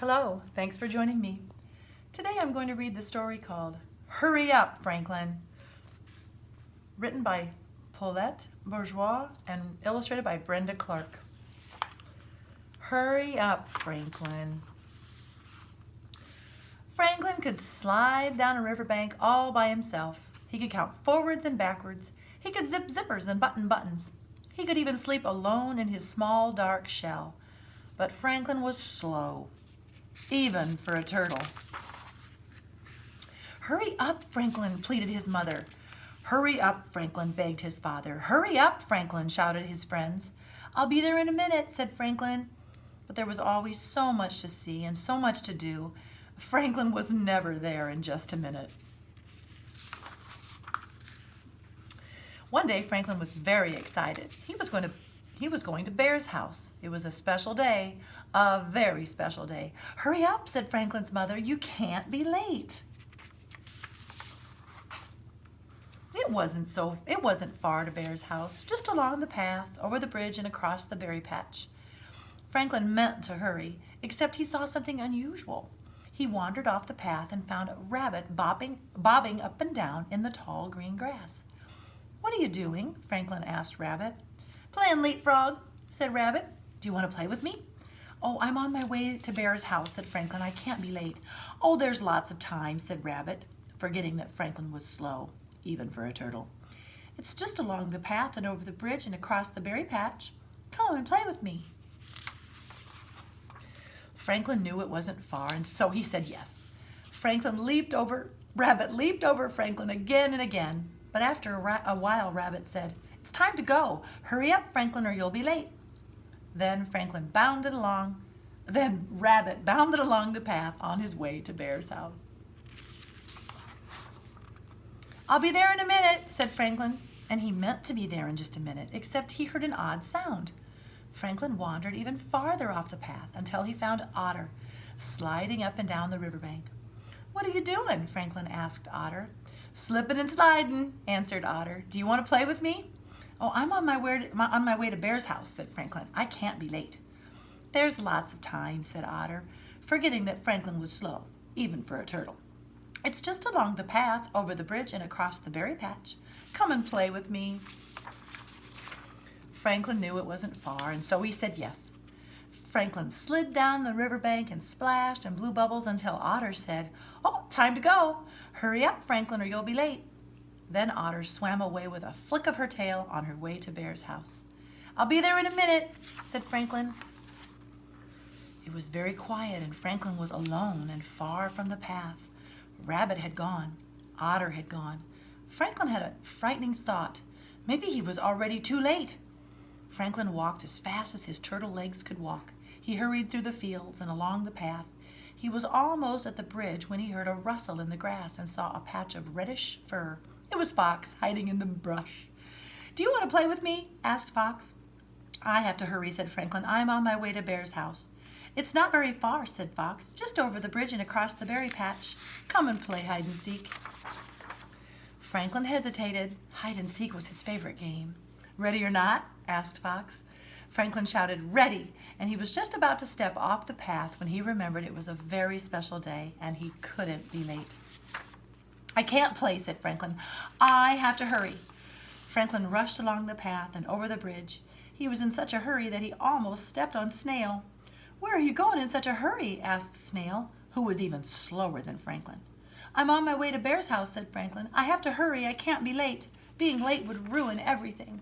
Hello, thanks for joining me. Today I'm going to read the story called Hurry Up, Franklin, written by Paulette, Bourgeois, and illustrated by Brenda Clark. Hurry up, Franklin. Franklin could slide down a riverbank all by himself. He could count forwards and backwards. He could zip zippers and button buttons. He could even sleep alone in his small, dark shell. But Franklin was slow, even for a turtle. Hurry up, Franklin, pleaded his mother. Hurry up, Franklin, begged his father. Hurry up, Franklin, shouted his friends. I'll be there in a minute, said Franklin. But there was always so much to see and so much to do. Franklin was never there in just a minute. One day, Franklin was very excited. He was going to Bear's house. It was a special day, a very special day. Hurry up, said Franklin's mother. You can't be late. It wasn't far to Bear's house, just along the path, over the bridge and across the berry patch. Franklin meant to hurry, except he saw something unusual. He wandered off the path and found a rabbit bobbing up and down in the tall green grass. What are you doing? Franklin asked Rabbit. Playing leapfrog, said Rabbit. Do you want to play with me? Oh, I'm on my way to Bear's house, said Franklin. I can't be late. Oh, there's lots of time, said Rabbit, forgetting that Franklin was slow, even for a turtle. It's just along the path and over the bridge and across the berry patch. Come and play with me. Franklin knew it wasn't far, and so he said yes. Rabbit leaped over Franklin again and again, but after a while, Rabbit said, It's time to go. Hurry up, Franklin, or you'll be late. Then Rabbit bounded along the path on his way to Bear's house. I'll be there in a minute, said Franklin, and he meant to be there in just a minute, except he heard an odd sound. Franklin wandered even farther off the path until he found Otter sliding up and down the riverbank. What are you doing? Franklin asked Otter. Slipping and sliding, answered Otter. Do you want to play with me? Oh, I'm on my way to Bear's house, said Franklin. I can't be late. There's lots of time, said Otter, forgetting that Franklin was slow, even for a turtle. It's just along the path, over the bridge, and across the berry patch. Come and play with me. Franklin knew it wasn't far, and so he said yes. Franklin slid down the riverbank and splashed and blew bubbles until Otter said, Oh, time to go. Hurry up, Franklin, or you'll be late. Then Otter swam away with a flick of her tail on her way to Bear's house. I'll be there in a minute, said Franklin. It was very quiet, and Franklin was alone and far from the path. Rabbit had gone. Otter had gone. Franklin had a frightening thought. Maybe he was already too late. Franklin walked as fast as his turtle legs could walk. He hurried through the fields and along the path. He was almost at the bridge when he heard a rustle in the grass and saw a patch of reddish fur. It was Fox, hiding in the brush. Do you want to play with me? Asked Fox. I have to hurry, said Franklin. I'm on my way to Bear's house. It's not very far, said Fox, just over the bridge and across the berry patch. Come and play hide and seek. Franklin hesitated. Hide and seek was his favorite game. Ready or not? Asked Fox. Franklin shouted, Ready! And he was just about to step off the path when he remembered it was a very special day and he couldn't be late. I can't play, said Franklin. I have to hurry. Franklin rushed along the path and over the bridge. He was in such a hurry that he almost stepped on Snail. Where are you going in such a hurry? Asked Snail, who was even slower than Franklin. I'm on my way to Bear's house, said Franklin. I have to hurry. I can't be late. Being late would ruin everything.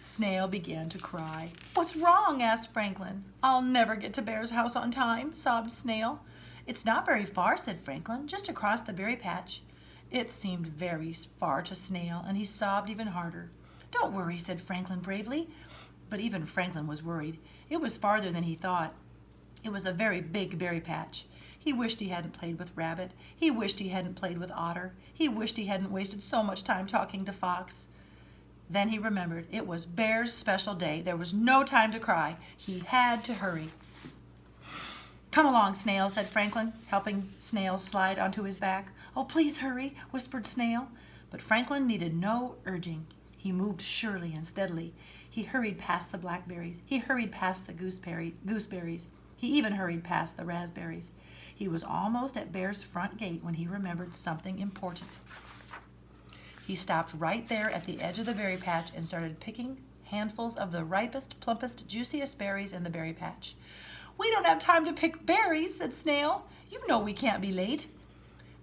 Snail began to cry. What's wrong? Asked Franklin. I'll never get to Bear's house on time, sobbed Snail. It's not very far, said Franklin, just across the berry patch. It seemed very far to Snail, and he sobbed even harder. Don't worry, said Franklin bravely. But even Franklin was worried. It was farther than he thought. It was a very big berry patch. He wished he hadn't played with Rabbit. He wished he hadn't played with Otter. He wished he hadn't wasted so much time talking to Fox. Then he remembered it was Bear's special day. There was no time to cry. He had to hurry. Come along, Snail, said Franklin, helping Snail slide onto his back. Oh, please hurry, whispered Snail. But Franklin needed no urging. He moved surely and steadily. He He hurried past the blackberries. He hurried past the gooseberries. He even hurried past the raspberries. He was almost at Bear's front gate when he remembered something important. He stopped right there at the edge of the berry patch and started picking handfuls of the ripest, plumpest, juiciest berries in the berry patch. "We don't have time to pick berries," said Snail. "You know we can't be late."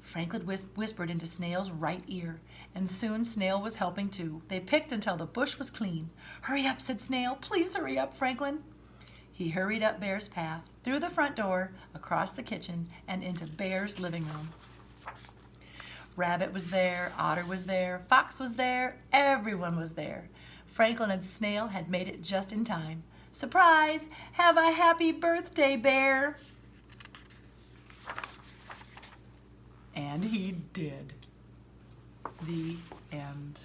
Franklin whispered into Snail's right ear, and soon Snail was helping too. They picked until the bush was clean. "Hurry up," said Snail. "Please hurry up, Franklin." He hurried up Bear's path, through the front door, across the kitchen, and into Bear's living room. Rabbit was there, Otter was there, Fox was there, everyone was there. Franklin and Snail had made it just in time. Surprise! Have a happy birthday, Bear! And he did. The end.